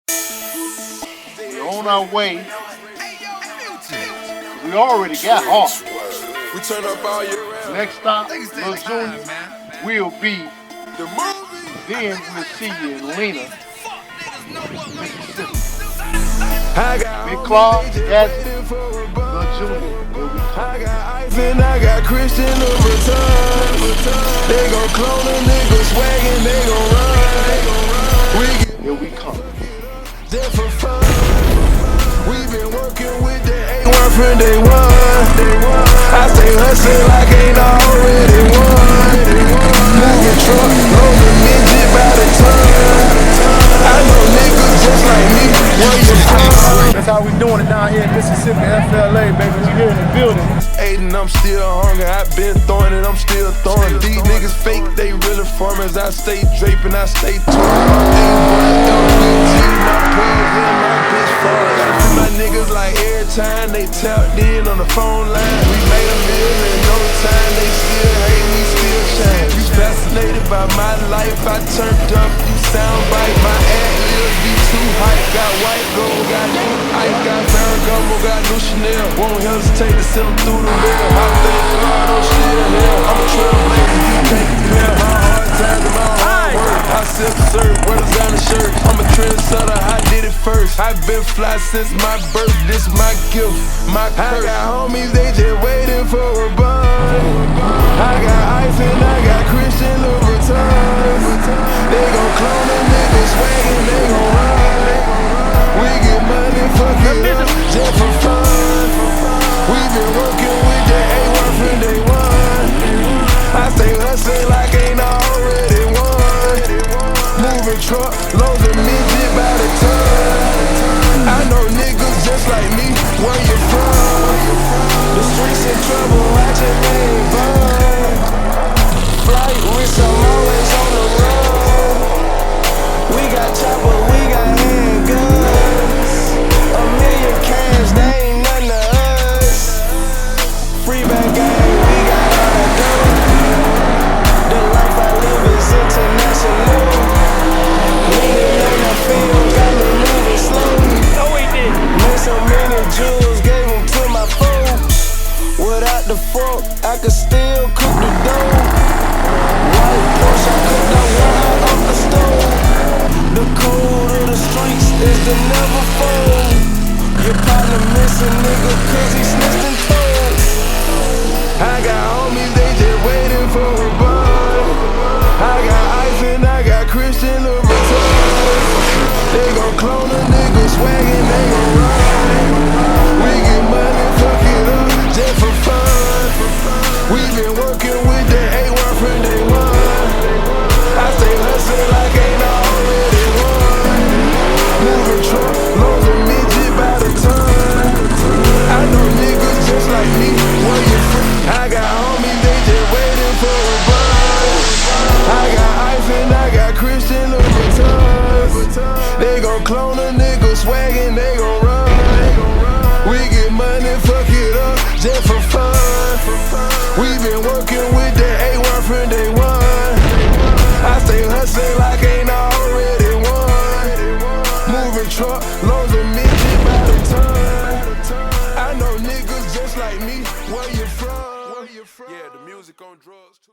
We're on our way. We already got off. We turn up all year round. Next stop, Lil Junior will be. The movie. Then we'll see you in Lena, Mississippi. Big Claw, Gadget, Lil Junior. I got ice and I got Christian Louboutin. They gon' clone a nigga swaggin', they gon' run. Here we come. Just for fun. We been working with the A1 from day one. I stay hustling like ain't already won. Moving truck, loading midget by the ton. I know niggas just like me. Where you from? That's how we doing it down here in Mississippi, FLA, baby. We here in the building. Aiden, I'm still hungry. I been throwing it, I'm still throwing it. These niggas fake, they really farmers. I stay draping, I stay my niggas like every time they tapped in on the phone line. We made a meal in no time, they still hate me, still shine. You fascinated by my life, I turned up, you sound right. My ad-libs be too hype, got white gold, got new ice, got Ferragamo, got new Chanel. Won't hesitate to send them through the middle. I thank God I'm still here. I'm a trailblazer, you can't compare my hard times and my hard work. I self-serve, where designer shirt. I'm a trendsetter, I did it first. I've been fly since my birth, this my gift, my curse. I got homies, they just waiting for a bun. I got ice and I got Christian Louboutin. They gon' clone a nigga swaggin', they gon' run. We get money, fuck it up, just for fun. We been working with the A1 from day one. I stay hustling like ain't already won. Moving truck, loads of midget by the ton. I know niggas just like me, where you from? The streets in trouble, watch your name burn. Flight risk, I'm always on the run. We got chopper, we got handguns. A million cash, they ain't nothing to us. Free back gang, we got all the dough. The life I live is international. Leaning on the field, got me moving slow. Made so many jewels, gave them to my folks. Without the fork, I could still cook the dough. White Porsche, I cooked the wine off the stove. The code of the streets is to never fold. Your partner missing, nigga, cause he snitched and told. I got homies, they just waiting for a bun. I got ice and I got Christian Louboutin. They gon' clone a nigga swaggin', they gon' run. We get money, fuck it up, just for fun. We been working with the A1 from day one. I stay hustling like ain't already won. Moving truck, loads of midget by the ton. I know niggas just like me, where you from? I got homies, they just waiting for a buzz. I got ice and I got Christian Louboutin. They gon' clone a nigga swaggin', they gon' run. We get money, fuck it up, just for fun. We been working with the A1 from day one. I stay hustling like ain't already won. Moving truck, loads of midget by the ton. I know niggas just like me, where you from? Yeah, the music on drugs too.